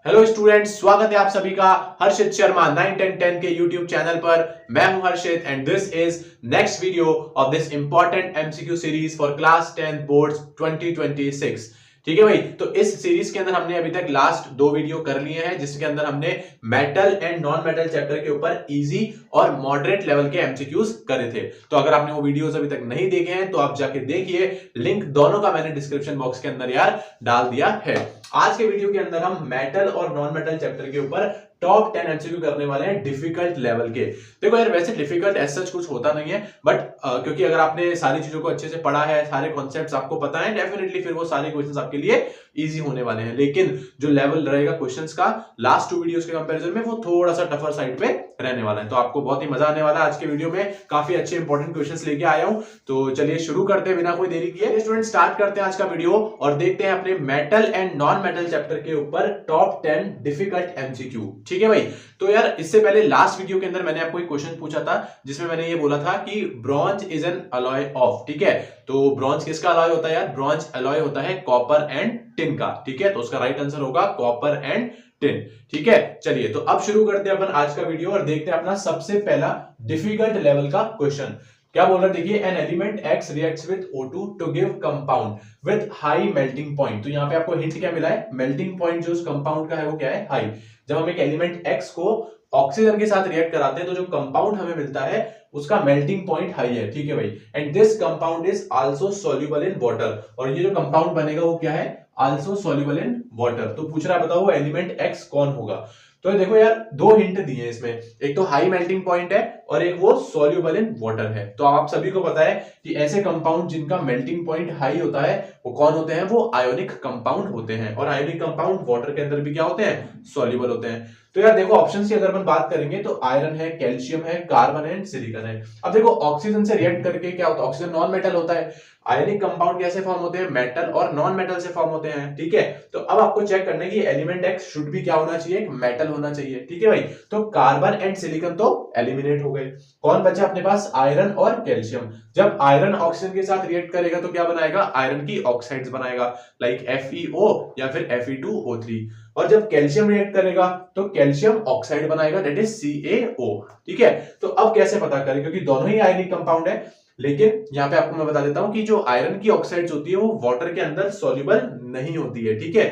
Hello students, स्वागत है आप सभी का हर्षित शर्मा 9 10 10 के यूट्यूब चैनल पर। मैं हूं Harshit and this is next video of this important MCQ series for class 10 boards 2026। ठीक है भाई, तो इस सीरीज के अंदर हमने अभी तक लास्ट 2 वीडियो कर लिए हैं, जिसके अंदर हमने metal and non metal chapter के ऊपर इजी और मॉडरेट लेवल के एमसीक्यूज करे थे। तो अगर आपने वो वीडियोस अभी तक नहीं देखे हैं तो आप जाके देखिए, लिंक दोनों का मैंने डिस्क्रिप्शन बॉक्स के अंदर यार डाल दिया है। आज के वीडियो के अंदर हम मेटल और नॉन मेटल चैप्टर के ऊपर टॉप 10 एमसीक्यू करने वाले हैं डिफिकल्ट लेवल के। देखो यार, वैसे डिफिकल्ट एज सच कुछ होता नहीं है, बट क्योंकि अगर आपने सारी चीजों को अच्छे से पढ़ा है, सारे कॉन्सेप्ट्स आपको पता है, डेफिनेटली फिर वो सारे क्वेश्चंस आपके लिए इजी होने वाले हैं। लेकिन जो लेवल रहेगा क्वेश्चंस का लास्ट 2 वीडियोस के कंपैरिजन में, वो थोड़ा सा टफर साइड पे रहने वाला है। तो आपको बहुत ही मजा आने वाला है। आज के वीडियो में काफी अच्छे इंपॉर्टेंट क्वेश्चंस लेके आया हूं, तो चलिए शुरू करते हैं बिना कोई देरी किए। स्टूडेंट, स्टार्ट करते हैं आज का वीडियो और देखते हैं अपने metal and non metal chapter के ऊपर टॉप 10 डिफिकल्ट एमसीक्यू। ठीक है भाई, तो यार इससे पहले लास्ट वीडियो के अंदर मैंने आपको एक क्वेश्चन पूछा था, जिसमें मैंने ये बोला था कि bronze is an alloy of. ठीक है, तो ब्रॉन्ज किसका अलॉय होता है यार? ब्रॉन्ज अलॉय होता है कॉपर एंड टिन का। ठीक है, तो उसका राइट आंसर होगा कॉपर एंड टिन। ठीक है, चलिए तो अब शुरू करते हैं अपन आज का वीडियो और देखते हैं अपना सबसे पहला डिफिकल्ट लेवल का क्वेश्चन। क्या बोल रहा है, देखिए, an element X reacts with O2 to give compound with high melting point. तो यहां पे आपको हिंट क्या मिला है? मेल्टिंग पॉइंट जो उस कंपाउंड का है वो क्या है? हाई। जब हम एक एलिमेंट एक्स को ऑक्सीजन के साथ रिएक्ट कराते हैं तो जो कंपाउंड हमें मिलता है उसका मेल्टिंग पॉइंट हाई है। ठीक है भाई, and this compound is also soluble in water. और ये जो कंपाउंड बनेगा वो क्या है? Also soluble in water. तो पूछ रहा है, बताओ वो एलिमेंट एक्स कौन होगा? तो देखो यार, 2 हिंट दिए हैं इसमें, एक तो हाई मेल्टिंग पॉइंट है और एक वो सॉल्युबल इन वाटर है। तो आप सभी को पता है कि ऐसे कंपाउंड जिनका मेल्टिंग पॉइंट हाई होता है वो कौन होते हैं? वो आयोनिक कंपाउंड होते हैं। और आयोनिक कंपाउंड वाटर के अंदर भी क्या होते हैं? सॉल्युबल होते हैं। तो यार देखो, ऑप्शन की अगर अपन बात करेंगे तो आयरन है, कैल्शियम है, कार्बन है, सिलिकॉन है। अब देखो, ऑक्सीजन से रिएक्ट करके क्या होता है? ऑक्सीजन नॉन मेटल होता है। आयनिक कंपाउंड कैसे फॉर्म होते हैं? मेटल और नॉन मेटल से फॉर्म होते हैं। ठीक है, तो अब आपको चेक करना है कि एलिमेंट एक्स शुड भी क्या होना चाहिए? मेटल होना चाहिए। ठीक है भाई, तो कार्बन एंड सिलिकॉन तो एलिमिनेट हो गए। कौन बचा अपने पास? आयरन और कैल्शियम। जब आयरन ऑक्सीजन के साथ रिएक्ट करेगा तो क्या बनाएगा? आयरन की ऑक्साइड्स बनाएगा, लाइक FeO या फिर Fe2O3। और जब कैल्शियम रिएक्ट करेगा तो कैल्शियम ऑक्साइड बनाएगा, दैट इज CaO। ठीक है, तो अब कैसे पता करें? क्योंकि दोनों ही आयनिक कंपाउंड है, लेकिन यहां पे आपको मैं बता देता हूं कि जो आयरन की ऑक्साइड्स होती है वो वाटर के अंदर सॉल्युबल नहीं होती है। ठीक है,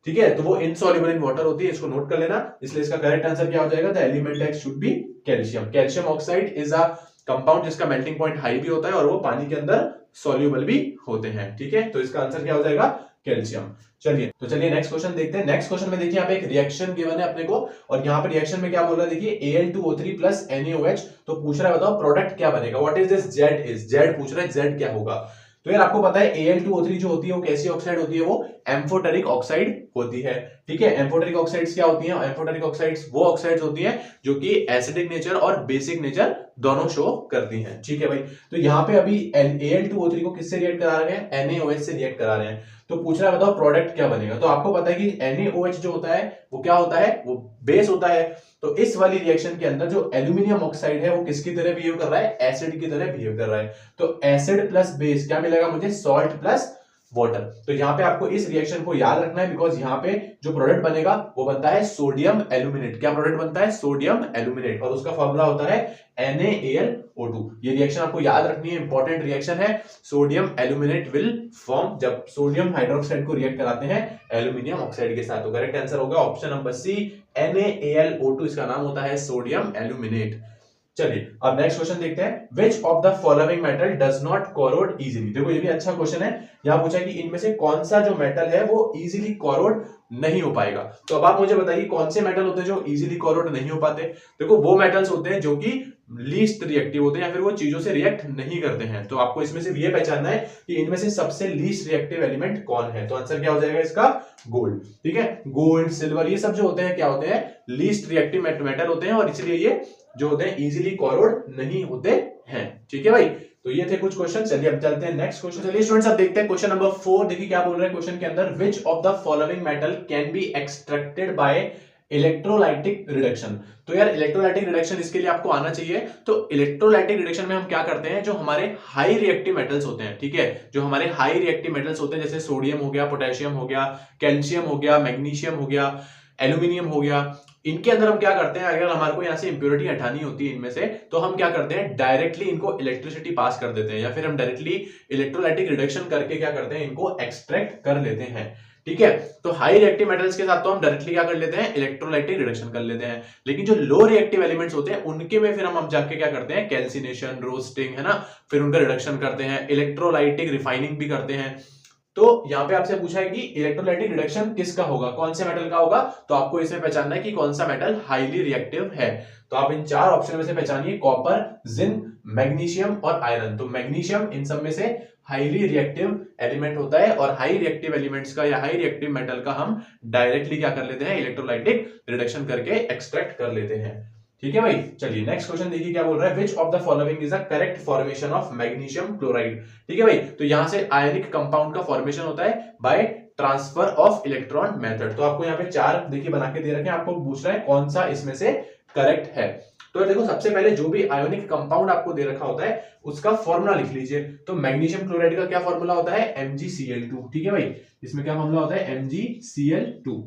ठीक है, तो वो इनसॉल्युबल इन वाटर होती है, इसको नोट कर लेना। इसलिए इसका करेक्ट आंसर क्या हो जाएगा? The element x should be calcium. Calcium oxide is a compound जिसका मेल्टिंग पॉइंट हाई भी होता है और वो पानी के अंदर सॉल्युबल भी होते हैं। ठीक है, तो इसका आंसर क्या हो जाएगा? कैल्शियम। चलिए नेक्स्ट क्वेश्चन देखते हैं। नेक्स्ट क्वेश्चन में देखिए, यहाँ पे एक रिएक्शन गिवन है अपने को और यहाँ पे रिएक्शन में क्या बोल रहा है, देखिए, Al2O3 प्लस NaOH। तो पूछ रहा है, बताओ प्रोडक्ट क्या बनेगा? What is this? जेड पूछ रहा है, जेड क्या होगा? तो यार आपको पता है Al2O3 जो होती है वो कैसी ऑक्साइड होती है? वो एम्फोटेरिक ऑक्साइड होती है। ठीक है, एम्फोटेरिक ऑक्साइड्स क्या होती हैं? एम्फोटेरिक ऑक्साइड्स वो ऑक्साइड्स होती हैं जो कि एसिडिक नेचर और बेसिक नेचर दोनों शो करती हैं। ठीक है भाई, तो यहाँ पे अभी Al2O3 को किससे रिएक्ट करा रहे हैं? NaOH से रिएक्ट करा रहे हैं। तो पूछ रहा है, बताओ प्रोडक्ट क्या बनेगा? तो आपको पता है कि NaOH जो होता है वो क्या होता है? वो बेस होता है। तो इस वाली रिएक्शन के अंदर जो एल्यूमिनियम ऑक्साइड है वो किसकी तरह बिहेव कर रहा है? एसिड की तरह बिहेव कर रहा है। तो एसिड प्लस बेस क्या मिलेगा मुझे? Salt plus water. तो यहाँ पे आपको इस रिएक्शन को याद रखना है, बिकॉज यहाँ पे जो प्रोडक्ट बनेगा वो बनता है सोडियम एल्यूमिनेट। क्या प्रोडक्ट बनता है? सोडियम एल्यूमिनेट, और उसका फॉर्मूला होता है NaAlO2। ये रिएक्शन आपको याद रखनी है, इंपॉर्टेंट रिएक्शन है। सोडियम एल्यूमिनेट विल फॉर्म जब सोडियम हाइड्रोक्साइड को रिएक्ट कराते हैं एल्यूमिनियम ऑक्साइड के साथ। तो करेक्ट आंसर होगा ऑप्शन नंबर सी, NaAlO2। इसका नाम होता है सोडियम एल्यूमिनेट। चलिए अब नेक्स्ट क्वेश्चन देखते हैं। Which of the following metal does not corrode easily? देखो ये भी अच्छा क्वेश्चन है। यहां पूछा है कि इनमें से कौन सा जो मेटल है वो इजीली कोरोड नहीं हो पाएगा। तो अब आप मुझे बताइए कौन से मेटल होते हैं जो इजीली कोरोड नहीं हो पाते? देखो, वो मेटल्स होते हैं जो कि लीस्ट रिएक्टिव होते हैं या फिर वो चीजों से रिएक्ट नहीं करते हैं। तो आपको इसमें से ये पहचानना है कि इनमें से सबसे लीस्ट रिएक्टिव एलिमेंट कौन है। तो आंसर क्या हो जाएगा इसका? गोल्ड। ठीक है, गोल्ड, सिल्वर, ये सब जो होते हैं क्या होते हैं? लीस्ट रिएक्टिव मेटल होते हैं और इसलिए ये जो होते हैं इजीली कोरोड नहीं होते हैं। ठीक है भाई, तो ये थे कुछ क्वेश्चन। चलिए अब चलते हैं नेक्स्ट क्वेश्चन। चलिए स्टूडेंट्स, अब देखते हैं क्वेश्चन नंबर 4। देखिए क्या बोल रहे हैं क्वेश्चन के अंदर, which of the following metal can be extracted bye electrolytic reduction? तो यार इलेक्ट्रोलाइटिक रिडक्शन इसके लिए आपको आना चाहिए। तो इलेक्ट्रोलाइटिक रिडक्शन में हम क्या करते हैं, जो हमारे हाई रिएक्टिव मेटल्स होते हैं, ठीक है, जो हमारे हाई रिएक्टिव मेटल्स होते हैं, जैसे सोडियम हो गया, पोटेशियम हो गया, कैल्शियम हो गया, मैग्नीशियम हो गया, एल्यूमिनियम हो गया, इनके अंदर हम क्या करते हैं, अगर हमारे को यहाँ से इंप्योरिटी हटानी होती है इनमें से, तो हम क्या करते हैं, डायरेक्टली इनको इलेक्ट्रिसिटी पास कर देते हैं, या फिर हम डायरेक्टली इलेक्ट्रोलाइटिक रिडक्शन करके क्या करते हैं, इनको एक्सट्रैक्ट कर लेते हैं। ठीक है, तो हाई रिएक्टिव मेटल्स के साथ तो हम डायरेक्टली क्या कर लेते हैं, इलेक्ट्रोलाइटिक रिडक्शन कर लेते हैं, लेकिन जो लो रिएक्टिव एलिमेंट्स होते हैं उनके में फिर हम जाके क्या करते हैं, कैल्सिनेशन, रोस्टिंग, है ना, फिर उनका रिडक्शन करते हैं, इलेक्ट्रोलाइटिक रिफाइनिंग भी करते हैं। तो यहाँ पे आपसे पूछा है कि इलेक्ट्रोलाइटिक रिडक्शन किसका होगा, कौन से मेटल का होगा, तो आपको इसमें पहचानना है कि कौन सा मेटल हाईली रिएक्टिव है। तो आप इन चार ऑप्शन में से पहचानिए, कॉपर, जिंक, मैग्नीशियम और आयरन। तो मैग्नीशियम इन सब में से हाईली रिएक्टिव एलिमेंट होता है, और हाई रिएक्टिव एलिमेंट्स का या हाई रिएक्टिव मेटल का हम डायरेक्टली क्या कर लेते हैं, इलेक्ट्रोलाइटिक रिडक्शन करके एक्सट्रैक्ट कर लेते हैं। ठीक है भाई, चलिए नेक्स्ट क्वेश्चन देखिए क्या बोल रहा है, which of the following is the correct formation of magnesium chloride. ठीक है भाई, तो यहां से आयनिक कंपाउंड का फॉर्मेशन होता है by transfer of electron method. तो आपको यहाँ पे चार देखिए बना के दे रखे हैं, आपको पूछ रहा है कौन सा इसमें से करेक्ट है। तो देखो सबसे पहले जो भी आयोनिक कंपाउंड आपको दे रखा होता है उसका फॉर्मूला लिख लीजिए। तो मैग्नीशियम क्लोराइड का क्या फॉर्मूला होता है, MgCl2। ठीक है भाई, इसमें क्या फॉर्मूला होता है, MgCl2।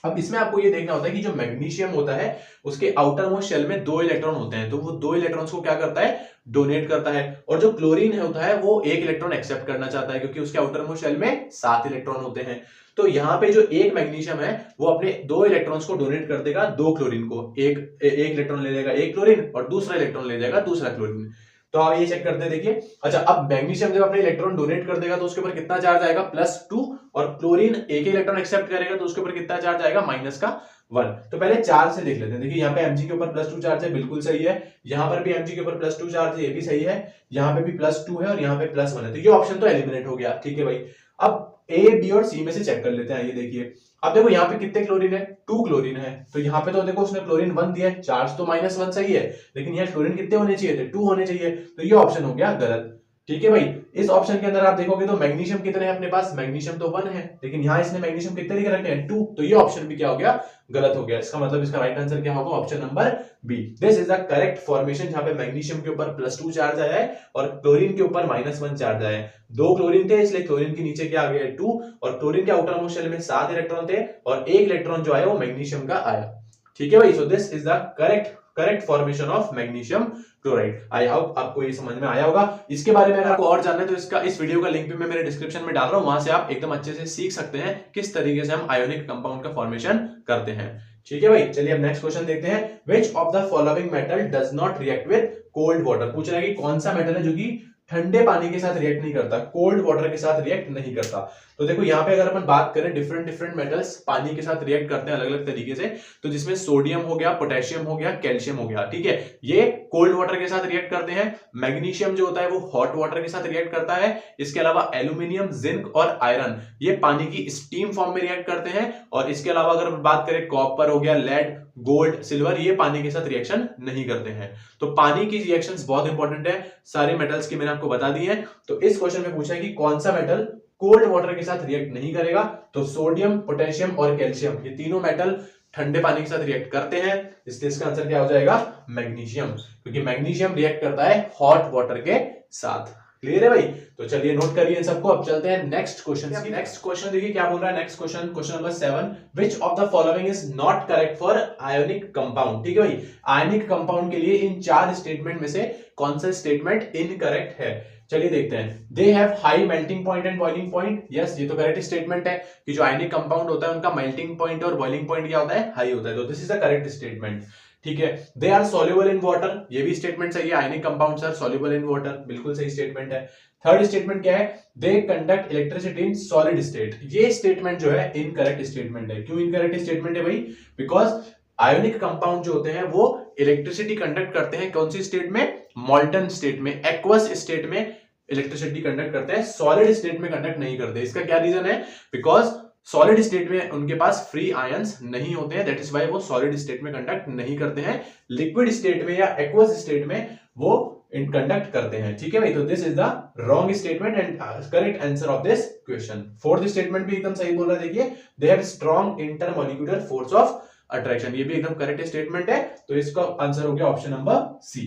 अब इसमें आपको ये देखना होता है कि जो मैग्नीशियम होता है उसके आउटर मोस्ट शेल में 2 इलेक्ट्रॉन होते हैं, तो वो 2 इलेक्ट्रॉन्स को क्या करता है, डोनेट करता है, और जो क्लोरीन होता है वो 1 इलेक्ट्रॉन एक्सेप्ट करना चाहता है, क्योंकि उसके आउटर मोस्ट शेल में 7 इलेक्ट्रॉन होते हैं। तो यहाँ पे जो एक मैग्नीशियम है वो अपने 2 इलेक्ट्रॉन्स को डोनेट कर देगा 2 क्लोरीन को, एक इलेक्ट्रॉन ले लेगा 1 क्लोरीन और दूसरा इलेक्ट्रॉन ले जाएगा दूसरा क्लोरीन। तो आप ये चेक करते हैं, देखिए अच्छा, अब मैग्नीशियम जब अपने इलेक्ट्रॉन डोनेट कर देगा तो उसके ऊपर कितना चार्ज आएगा, +2, और क्लोरीन एक ही इलेक्ट्रॉन एक्सेप्ट करेगा तो उसके ऊपर कितना चार्ज आएगा, -1। तो पहले चार्ज से देख लेते हैं। देखिए यहाँ पे Mg के ऊपर +2 चार्ज है, बिल्कुल सही है। यहाँ पर भी Mg के ऊपर +2 चार्ज है, ये भी सही है। यहाँ पे भी +2 है और यहाँ पे +1 है, तो ये ऑप्शन तो एलिमिनेट हो गया। ठीक है भाई, अब A, B और C में से चेक कर लेते हैं। ये देखिए, अब देखो यहाँ पे कितने क्लोरीन है, 2 क्लोरीन है, तो यहाँ पे तो देखो उसने क्लोरीन 1 दिया है, चार्ज तो -1 सही है, लेकिन यहाँ क्लोरीन कितने होने चाहिए थे, 2 होने चाहिए, तो ये ऑप्शन हो गया गलत। ठीक है भाई, इस ऑप्शन के अंदर आप देखोगे तो मैग्नीशियम कितने हैं अपने पास, मैग्नीशियम तो 1 है, लेकिन यहाँ इसने मैग्नीशियम कितने लिख रखे हैं, 2, तो ये ऑप्शन भी क्या हो गया, गलत हो गया। इसका मतलब इसका राइट आंसर क्या होगा, option number B. This is the correct formation, जहां पे मैग्नीशियम के ऊपर +2 चार्ज आया है और क्लोरीन के ऊपर -1 चार्ज आया है। 2 क्लोरीन थे इसलिए क्लोरीन के नीचे क्या आ गया, 2, और क्लोरीन के आउटर मोस्ट शेल में 7 इलेक्ट्रॉन थे और 1 इलेक्ट्रॉन जो आया वो मैग्नीशियम का आया। ठीक है भाई, so this is the correct formation of magnesium chloride. I hope आपको ये समझ में आया होगा। इसके बारे में अगर आपको और जानना है तो इस वीडियो का लिंक भी मैं मेरे डिस्क्रिप्शन में डाल रहा हूं, वहां से आप एकदम अच्छे से सीख सकते हैं किस तरीके से हम आयोनिक कंपाउंड का फॉर्मेशन करते हैं। ठीक है भाई, चलिए अब नेक्स्ट क्वेश्चन देखते हैं। Which of the following metal does not react with cold water. पूछ रहा है कि कौन सा मेटल है जो कि ठंडे पानी के साथ रिएक्ट नहीं करता, कोल्ड वाटर के साथ रिएक्ट नहीं करता। तो देखो यहाँ पे अगर अपन बात करें, डिफरेंट मेटल्स पानी के साथ रिएक्ट करते हैं अलग अलग तरीके से, तो जिसमें सोडियम हो गया, पोटेशियम हो गया, कैल्शियम हो गया। ठीक है, ये कोल्ड वाटर के साथ रिएक्ट करते हैं। मैग्नीशियम जो होता है वो हॉट वाटर के साथ रिएक्ट करता है। इसके अलावा एल्यूमिनियम, जिंक और आयरन ये पानी की स्टीम फॉर्म में रिएक्ट करते हैं। और इसके अलावा अगर बात करें, कॉपर हो गया, लेड, गोल्ड, सिल्वर, ये पानी के साथ रिएक्शन नहीं करते हैं। तो पानी की रिएक्शंस बहुत इंपॉर्टेंट है, सारे मेटल्स की मैंने आपको बता दी है। तो इस क्वेश्चन में पूछा है कि कौन सा मेटल कोल्ड वाटर के साथ रिएक्ट नहीं करेगा, तो सोडियम, पोटेशियम और कैल्शियम ये तीनों मेटल ठंडे पानी के साथ रिएक्ट करते हैं, इसलिए इसका आंसर क्या हो जाएगा, मैग्नीशियम, क्योंकि मैग्नीशियम रिएक्ट करता है हॉट वाटर के साथ। क्लियर है भाई, तो चलिए नोट करिए सबको। अब चलते हैं नेक्स्ट क्वेश्चन की। नेक्स्ट क्वेश्चन देखिए क्या बोल रहा है। Next question, question number 7, which of the following is not correct for ionic compound. ठीक है भाई, आयोनिक कंपाउंड के लिए इन 4 स्टेटमेंट में से कौन सा स्टेटमेंट इनकरेक्ट है। चलिए देखते हैं। They have high melting point and boiling point. Yes, ये तो करेक्ट स्टेटमेंट है कि जो आयनिक कंपाउंड होता है उनका मेल्टिंग पॉइंट और बॉइलिंग पॉइंट क्या होता है, हाई होता है, तो this is the correct statement. ठीक है, they are soluble in water, ये भी स्टेटमेंट सही है, ionic compounds are soluble in water, बिल्कुल सही स्टेटमेंट है। थर्ड स्टेटमेंट क्या है, they conduct electricity in solid state, ये स्टेटमेंट जो है इनकरेक्ट स्टेटमेंट है। क्यों इनकरेक्ट स्टेटमेंट है भाई, बिकॉज आयोनिक कंपाउंड जो होते हैं वो इलेक्ट्रिसिटी कंडक्ट करते हैं कौन सी स्टेट में, मॉल्टन स्टेट में, एक्वस स्टेट में इलेक्ट्रिसिटी कंडक्ट करते हैं, सॉलिड स्टेट में कंडक्ट नहीं करते। इसका क्या रीजन है, बिकॉज सॉलिड स्टेट में उनके पास फ्री आयंस नहीं होते हैं, दैट इज व्हाई वो सॉलिड स्टेट में कंडक्ट नहीं करते हैं। लिक्विड स्टेट में या एक्वस स्टेट में वो कंडक्ट करते हैं। ठीक है भाई, तो this is the wrong statement and correct answer of this question. Fourth statement भी एकदम सही बोल रहा है, देखिए they have strong intermolecular force of attraction, ये भी एकदम करेक्ट स्टेटमेंट है, तो इसका आंसर हो गया ऑप्शन नंबर सी।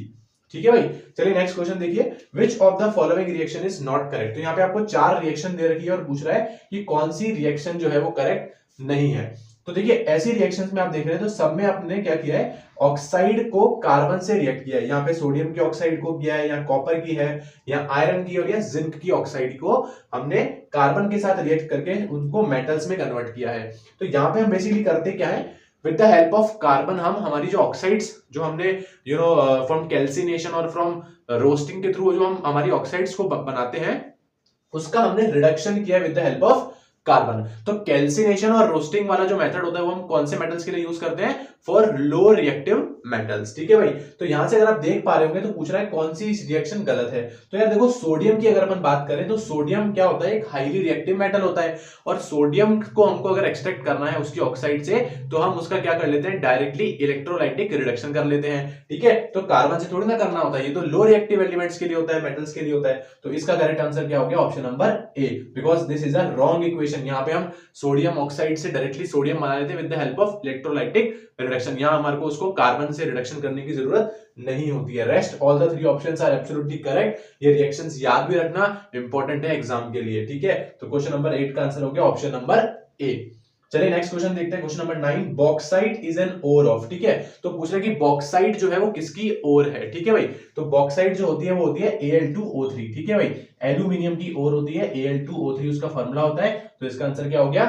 ठीक है भाई, चलिए नेक्स्ट क्वेश्चन देखिए। Which of the following reaction is not correct. तो यहाँ पे आपको 4 रिएक्शन दे रखी है और पूछ रहा है कि कौन सी रिएक्शन जो है वो करेक्ट नहीं है। तो देखिए ऐसी रिएक्शंस में आप देख रहे हैं तो सब में आपने क्या किया है, ऑक्साइड को कार्बन से रिएक्ट किया है। यहाँ पे सोडियम की ऑक्साइड को किया है, या कॉपर की है, या आयरन की, और या जिंक की ऑक्साइड को हमने कार्बन के साथ रिएक्ट करके उनको मेटल्स में कन्वर्ट किया है। तो यहाँ पे हम बेसिकली करते क्या है, with the help of carbon हम हमारी जो ऑक्साइड्स जो हमने फ्रॉम कैल्सिनेशन और फ्रॉम रोस्टिंग के थ्रू जो हम हमारी ऑक्साइड्स को बनाते हैं उसका हमने रिडक्शन किया with the help of carbon. तो कैल्सिनेशन और रोस्टिंग वाला जो मेथड होता है वो हम कौन से मेटल्स के लिए यूज करते हैं, फॉर लो रिएक्टिव मेटल्स। ठीक है भाई, तो यहां से अगर आप देख पा रहे होंगे तो पूछ रहा है कौन सी रिएक्शन गलत है। तो यार देखो सोडियम की अगर अपन बात करें तो सोडियम क्या होता है, एक हाईली रिएक्टिव मेटल होता है, और सोडियम को हमको अगर एक्सट्रैक्ट करना है उसकी ऑक्साइड से तो हम उसका क्या कर लेते हैं, डायरेक्टली इलेक्ट्रोलाइटिक रिडक्शन कर लेते हैं। ठीक है, तो कार्बन से थोड़ी ना करना होता है, ये तो लो रिएक्टिव एलिमेंट्स के लिए होता है, मेटल्स के लिए होता है। तो इसका करेक्ट आंसर क्या हो गया, option number A, because this is a wrong equation. यहाँ पे हम सोडियम ऑक्साइड से डायरेक्टली सोडियम बना लेते हैं with the help of electrolytic reduction. यहां हमारे को उसको कार्बन से रिडक्शन करने की जरूरत नहीं होती है। Rest all the three options are absolutely correct. ये रिएक्शंस याद भी रखना इंपॉर्टेंट है एग्जाम के लिए। ठीक है, तो क्वेश्चन नंबर 8 का आंसर हो गया ऑप्शन नंबर ए। चलिए नेक्स्ट क्वेश्चन देखते हैं, question number 9, bauxite is an ore of. ठीक है, तो पूछ रहे कि बॉक्साइट जो है वो किसकी ओर है। ठीक है भाई, तो बॉक्साइट जो होती है वो होती है Al2O3। ठीक है भाई, एल्यूमिनियम की ओर होती है Al2O3 उसका फार्मूला होता है। तो इसका आंसर क्या हो गया,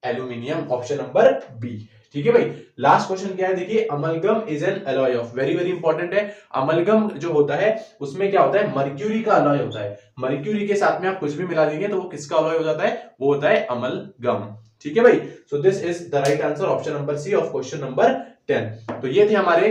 एल्यूमिनियम, ऑप्शन नंबर बी। ठीक है भाई, लास्ट क्वेश्चन क्या है देखिए, amalgam is an alloy of, very very important है। अमलगम जो होता है उसमें क्या होता है, मर्क्यूरी का अलॉय होता है। मर्क्यूरी के साथ में आप कुछ भी मिला देंगे तो वो किसका अलॉय हो जाता है, वो होता है अमलगम। ठीक है भाई, so this is the right answer, option number C of question number 10। तो ये थे हमारे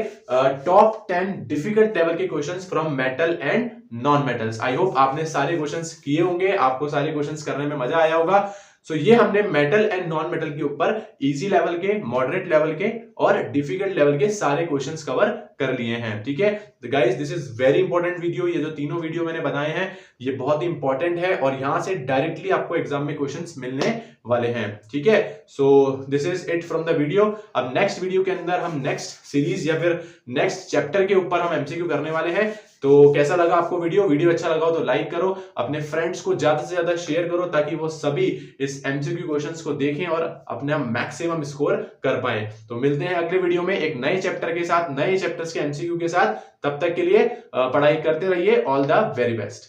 टॉप 10 डिफिकल्ट लेवल के questions from metal and non metals. I hope आपने सारे क्वेश्चंस किए होंगे, आपको सारे क्वेश्चंस करने में मजा आया होगा। सो ये हमने मेटल एंड नॉन मेटल के ऊपर इजी लेवल के, मॉडरेट लेवल के और डिफिकल्ट लेवल के सारे क्वेश्चंस कवर कर लिए हैं। ठीक है guys, this is very important video. ये जो तीनों वीडियो मैंने बनाए हैं ये बहुत ही इंपॉर्टेंट है और यहां से डायरेक्टली आपको एग्जाम में क्वेश्चंस मिलने वाले हैं। ठीक है, सो this is it from the video. अब नेक्स्ट वीडियो के अंदर हम नेक्स्ट सीरीज या फिर नेक्स्ट चैप्टर के ऊपर हम एमसीक्यू करने वाले हैं। तो कैसा लगा आपको वीडियो अच्छा लगा हो तो लाइक करो, अपने फ्रेंड्स को ज्यादा से ज्यादा शेयर करो ताकि वो सभी इस एमसीक्यू क्वेश्चंस को देखें और अपना मैक्सिमम स्कोर कर पाए। तो मिलते हैं अगले वीडियो में एक नए चैप्टर के साथ, नए चैप्टर्स के एमसीक्यू के साथ। तब तक के लिए पढ़ाई करते रहिए। All the very best.